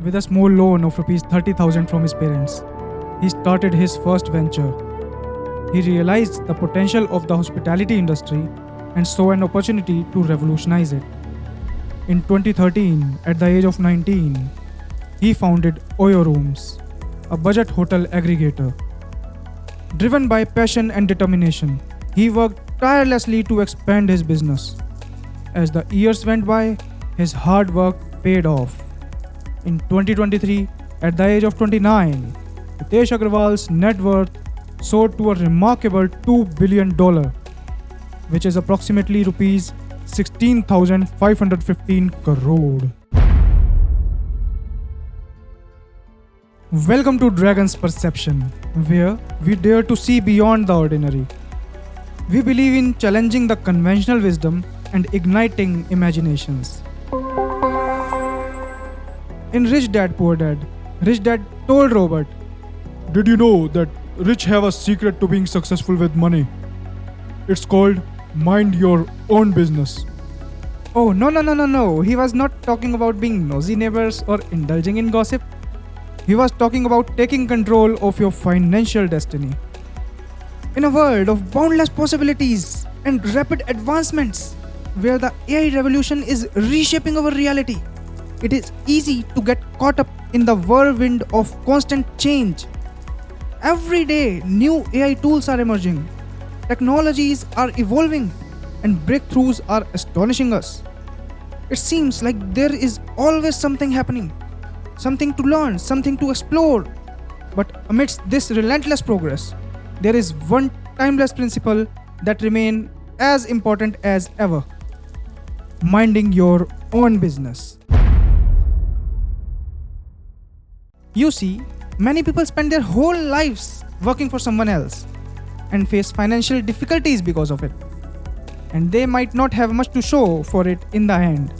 With a small loan of rupees 30,000 from his parents, he started his first venture. He realized the potential of the hospitality industry and saw an opportunity to revolutionize it. In 2013, at the age of 19, he founded OYO Rooms, a budget hotel aggregator. Driven by passion and determination, he worked tirelessly to expand his business. As the years went by, his hard work paid off. In 2023, at the age of 29, Ritesh Agarwal's net worth soared to a remarkable $2 billion, which is approximately rupees 16,515 crore. Welcome to Dragon's Perception, where we dare to see beyond the ordinary. We believe in challenging the conventional wisdom and igniting imaginations. In Rich Dad Poor Dad, Rich Dad told Robert, Did you know that rich have a secret to being successful with money? It's called mind your own business. Oh, no. He was not talking about being nosy neighbors or indulging in gossip. He was talking about taking control of your financial destiny. In a world of boundless possibilities and rapid advancements, where the AI revolution is reshaping our reality, it is easy to get caught up in the whirlwind of constant change. Every day, new AI tools are emerging, technologies are evolving, and breakthroughs are astonishing us. It seems like there is always something happening, something to learn, something to explore. But amidst this relentless progress, there is one timeless principle that remains as important as ever: minding your own business. You see, many people spend their whole lives working for someone else and face financial difficulties because of it. And they might not have much to show for it in the end.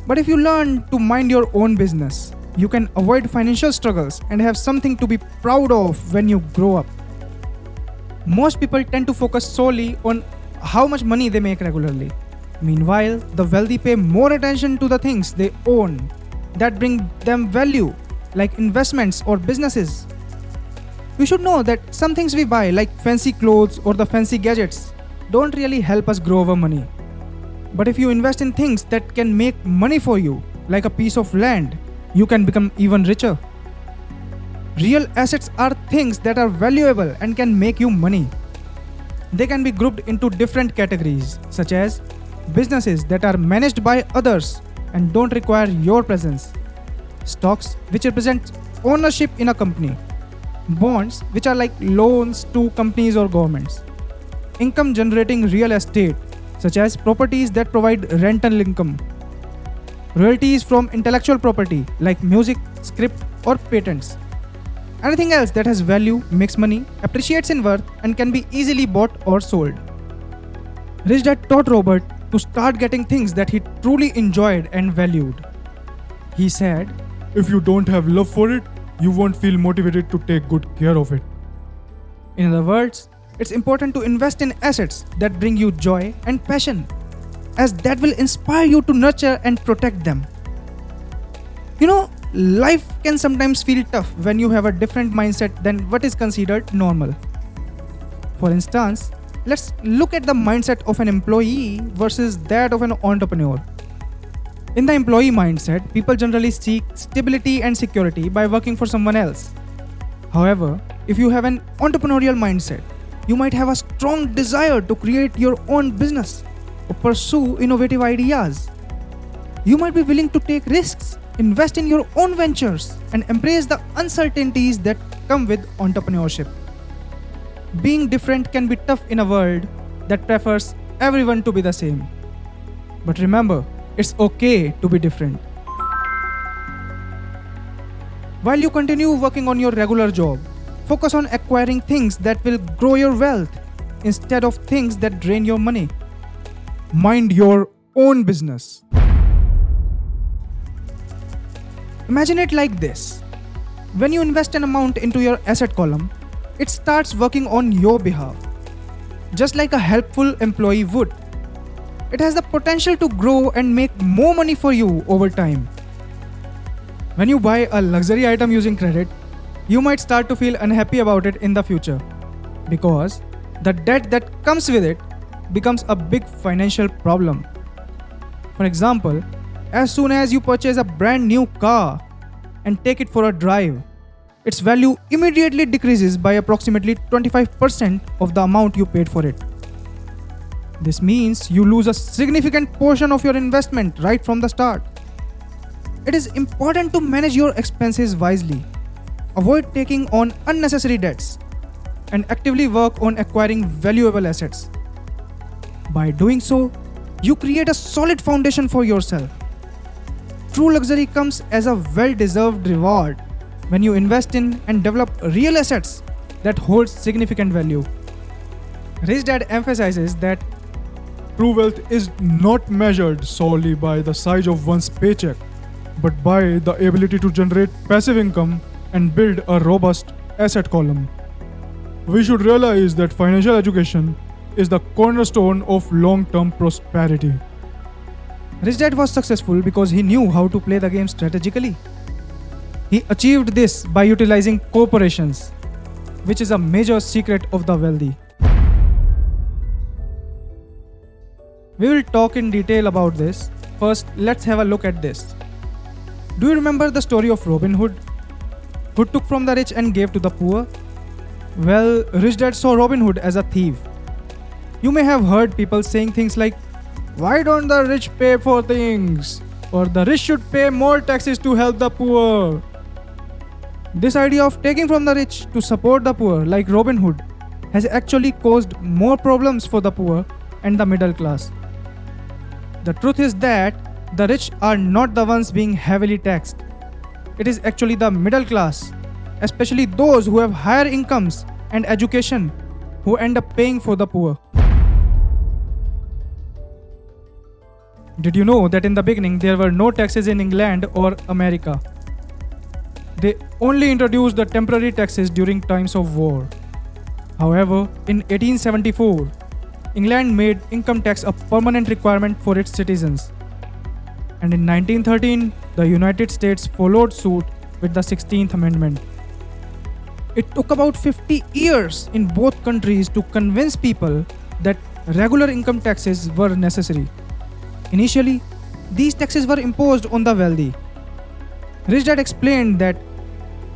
But if you learn to mind your own business, you can avoid financial struggles and have something to be proud of when you grow up. Most people tend to focus solely on how much money they make regularly. Meanwhile, the wealthy pay more attention to the things they own that bring them value, like investments or businesses. We should know that some things we buy, like fancy clothes or the fancy gadgets, don't really help us grow our money. But if you invest in things that can make money for you, like a piece of land, you can become even richer. Real assets are things that are valuable and can make you money. They can be grouped into different categories, such as businesses that are managed by others and don't require your presence, stocks, which represent ownership in a company, bonds, which are like loans to companies or governments, income generating real estate, such as properties that provide rental income, royalties from intellectual property like music, script, or patents. Anything else that has value, makes money, appreciates in worth, and can be easily bought or sold. Rich Dad taught Robert to start getting things that he truly enjoyed and valued. He said, If you don't have love for it, you won't feel motivated to take good care of it. In other words, it's important to invest in assets that bring you joy and passion, as that will inspire you to nurture and protect them. You know, life can sometimes feel tough when you have a different mindset than what is considered normal. For instance, let's look at the mindset of an employee versus that of an entrepreneur. In the employee mindset, people generally seek stability and security by working for someone else. However, if you have an entrepreneurial mindset, you might have a strong desire to create your own business or pursue innovative ideas. You might be willing to take risks, invest in your own ventures, and embrace the uncertainties that come with entrepreneurship. Being different can be tough in a world that prefers everyone to be the same. But remember, it's okay to be different. While you continue working on your regular job, focus on acquiring things that will grow your wealth instead of things that drain your money. Mind your own business. Imagine it like this. When you invest an amount into your asset column, it starts working on your behalf, just like a helpful employee would. It has the potential to grow and make more money for you over time. When you buy a luxury item using credit, you might start to feel unhappy about it in the future because the debt that comes with it becomes a big financial problem. For example, as soon as you purchase a brand new car and take it for a drive, its value immediately decreases by approximately 25% of the amount you paid for it. This means you lose a significant portion of your investment right from the start. It is important to manage your expenses wisely, avoid taking on unnecessary debts, and actively work on acquiring valuable assets. By doing so, you create a solid foundation for yourself. True luxury comes as a well-deserved reward when you invest in and develop real assets that hold significant value. Rich Dad emphasizes that True wealth is not measured solely by the size of one's paycheck, but by the ability to generate passive income and build a robust asset column. We should realize that financial education is the cornerstone of long-term prosperity. Rich Dad was successful because he knew how to play the game strategically. He achieved this by utilizing corporations, which is a major secret of the wealthy. We will talk in detail about this. First, let's have a look at this. Do you remember the story of Robin Hood, who took from the rich and gave to the poor? Well, Rich Dad saw Robin Hood as a thief. You may have heard people saying things like, "Why don't the rich pay for things?" or "The rich should pay more taxes to help the poor." This idea of taking from the rich to support the poor, like Robin Hood, has actually caused more problems for the poor and the middle class. The truth is that the rich are not the ones being heavily taxed. It is actually the middle class, especially those who have higher incomes and education, who end up paying for the poor. Did you know that in the beginning there were no taxes in England or America? They only introduced the temporary taxes during times of war. However, in 1874, England made income tax a permanent requirement for its citizens. And in 1913, the United States followed suit with the 16th Amendment. It took about 50 years in both countries to convince people that regular income taxes were necessary. Initially, these taxes were imposed on the wealthy. Rich Dad explained that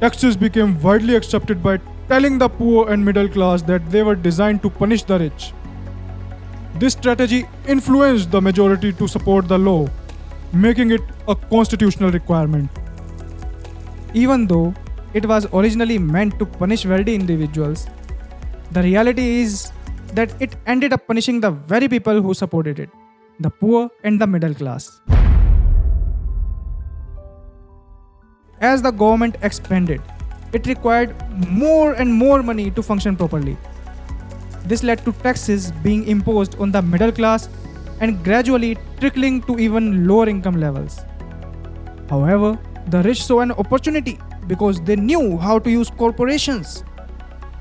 Taxes became widely accepted by telling the poor and middle class that they were designed to punish the rich. This strategy influenced the majority to support the law, making it a constitutional requirement. even though it was originally meant to punish wealthy individuals, the reality is that it ended up punishing the very people who supported it, the poor and the middle class. As the government expanded, it required more and more money to function properly. This led to taxes being imposed on the middle class and gradually trickling to even lower income levels. However, the rich saw an opportunity because they knew how to use corporations,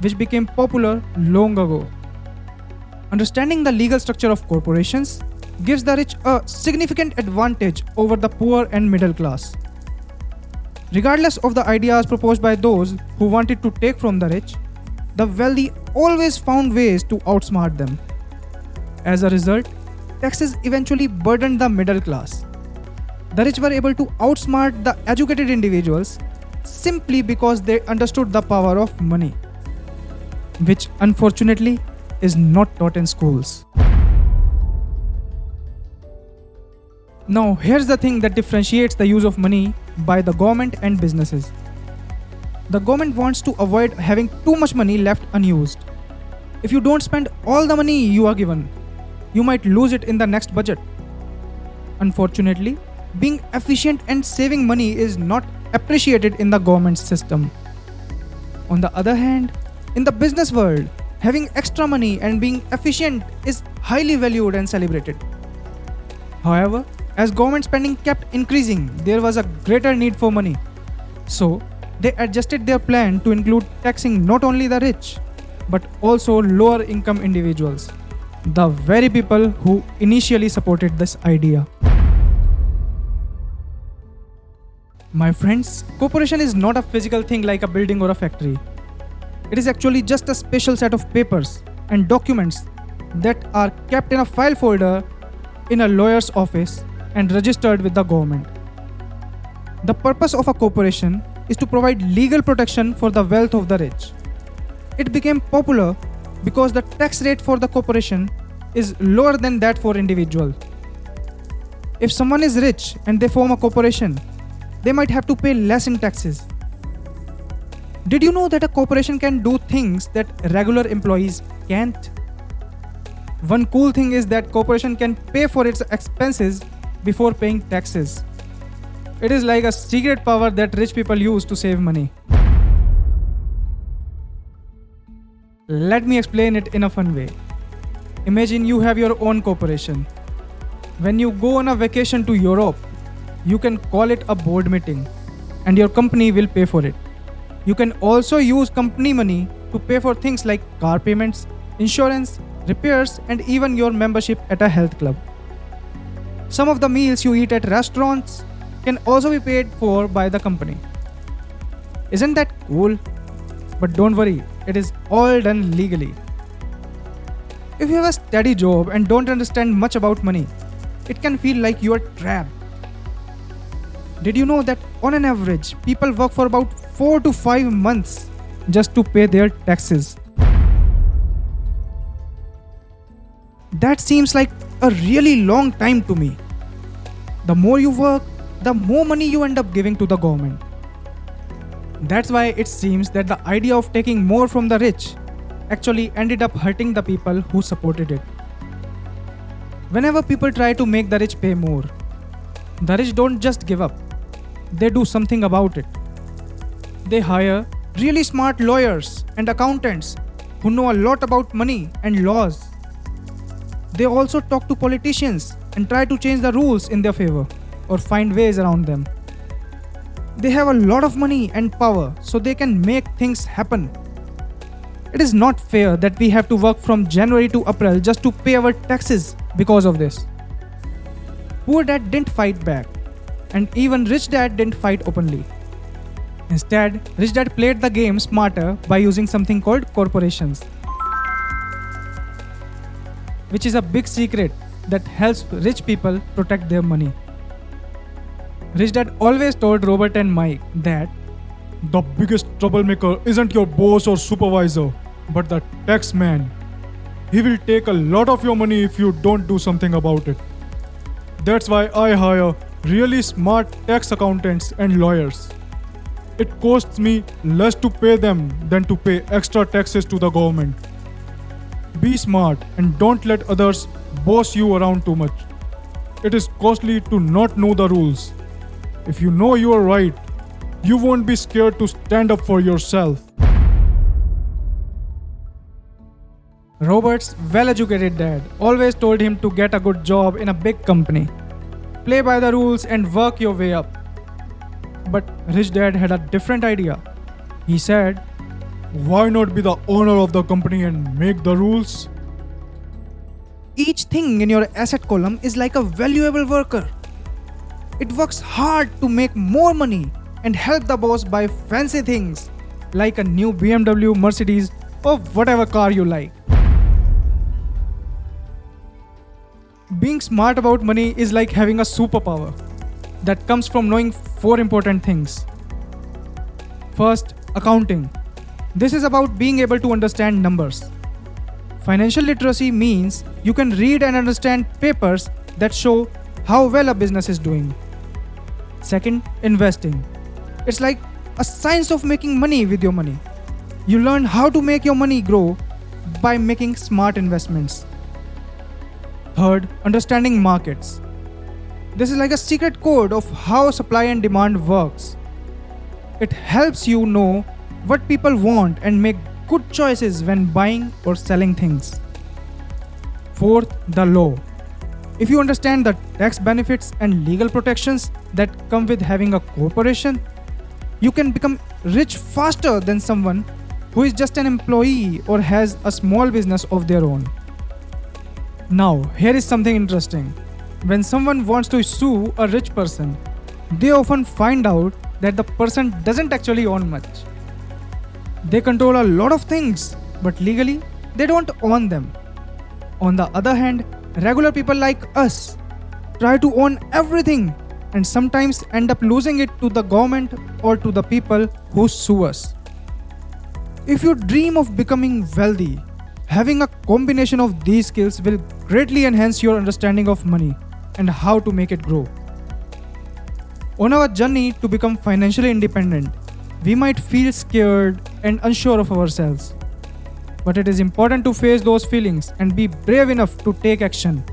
which became popular long ago. Understanding the legal structure of corporations gives the rich a significant advantage over the poor and middle class. Regardless of the ideas proposed by those who wanted to take from the rich, the wealthy always found ways to outsmart them. As a result, taxes eventually burdened the middle class. The rich were able to outsmart the educated individuals simply because they understood the power of money, which unfortunately is not taught in schools. Now, here's the thing that differentiates the use of money by the government and businesses. The government wants to avoid having too much money left unused. If you don't spend all the money you are given, you might lose it in the next budget. Unfortunately, being efficient and saving money is not appreciated in the government system. On the other hand, in the business world, having extra money and being efficient is highly valued and celebrated. However, as government spending kept increasing, there was a greater need for money. So, they adjusted their plan to include taxing not only the rich, but also lower income individuals, the very people who initially supported this idea. My friends, corporation is not a physical thing like a building or a factory. It is actually just a special set of papers and documents that are kept in a file folder in a lawyer's office and registered with the government. The purpose of a corporation is to provide legal protection for the wealth of the rich. It became popular because the tax rate for the corporation is lower than that for individual. If someone is rich and they form a corporation, they might have to pay less in taxes. Did you know that a corporation can do things that regular employees can't? One cool thing is that corporation can pay for its expenses before paying taxes. It is like a secret power that rich people use to save money. Let me explain it in a fun way. Imagine you have your own corporation. When you go on a vacation to Europe, you can call it a board meeting and your company will pay for it. You can also use company money to pay for things like car payments, insurance, repairs, and even your membership at a health club. Some of the meals you eat at restaurants can also be paid for by the company. Isn't that cool? But don't worry, it is all done legally. If you have a steady job and don't understand much about money, it can feel like you are trapped. Did you know that on an average, people work for about 4 to 5 months just to pay their taxes? That seems like a really long time to me. The more you work, the more money you end up giving to the government. That's why it seems that the idea of taking more from the rich actually ended up hurting the people who supported it. Whenever people try to make the rich pay more, the rich don't just give up. They do something about it. They hire really smart lawyers and accountants who know a lot about money and laws. They also talk to politicians and try to change the rules in their favor or find ways around them. They have a lot of money and power, so they can make things happen. It is not fair that we have to work from January to April just to pay our taxes because of this. Poor dad didn't fight back, and even rich dad didn't fight openly. Instead, rich dad played the game smarter by using something called corporations, which is a big secret that helps rich people protect their money. Rich dad always told Robert and Mike that The biggest troublemaker isn't your boss or supervisor, but the tax man. He will take a lot of your money if you don't do something about it. That's why I hire really smart tax accountants and lawyers. It costs me less to pay them than to pay extra taxes to the government. Be smart and don't let others boss you around too much. It is costly to not know the rules. If you know you are right, you won't be scared to stand up for yourself. Robert's well-educated dad always told him to get a good job in a big company, play by the rules and work your way up. But rich dad had a different idea. He said, Why not be the owner of the company and make the rules? each thing in your asset column is like a valuable worker. It works hard to make more money and help the boss buy fancy things like a new BMW, Mercedes, or whatever car you like. Being smart about money is like having a superpower that comes from knowing 4 important things. First, accounting. This is about being able to understand numbers. Financial literacy means you can read and understand papers that show how well a business is doing. Second, investing. It's like a science of making money with your money. You learn how to make your money grow by making smart investments. Third, understanding markets. This is like a secret code of how supply and demand works. It helps you know what people want and make good choices when buying or selling things. Fourth, the law. If you understand the tax benefits and legal protections that come with having a corporation, you can become rich faster than someone who is just an employee or has a small business of their own. Now, here is something interesting. When someone wants to sue a rich person, they often find out that the person doesn't actually own much. They control a lot of things, but legally, they don't own them. On the other hand, regular people like us try to own everything and sometimes end up losing it to the government or to the people who sue us. If you dream of becoming wealthy, having a combination of these skills will greatly enhance your understanding of money and how to make it grow. On our journey to become financially independent, we might feel scared and unsure of ourselves. But it is important to face those feelings and be brave enough to take action.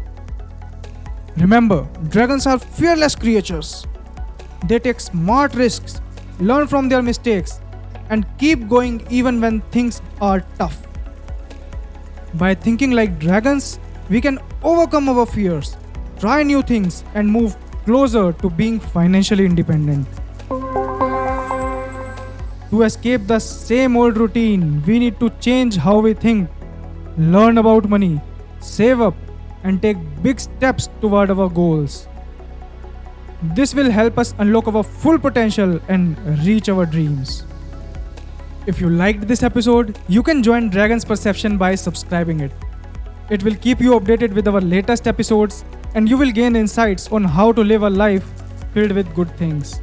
Remember, dragons are fearless creatures. They take smart risks, learn from their mistakes, and keep going even when things are tough. By thinking like dragons, we can overcome our fears, try new things, and move closer to being financially independent. To escape the same old routine, we need to change how we think, learn about money, save up, and take big steps toward our goals. This will help us unlock our full potential and reach our dreams. If you liked this episode, you can join Dragon's Perception by subscribing it. It will keep you updated with our latest episodes and you will gain insights on how to live a life filled with good things.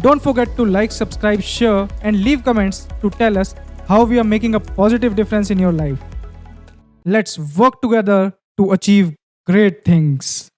Don't forget to like, subscribe, share, and leave comments to tell us how we are making a positive difference in your life. Let's work together to achieve great things.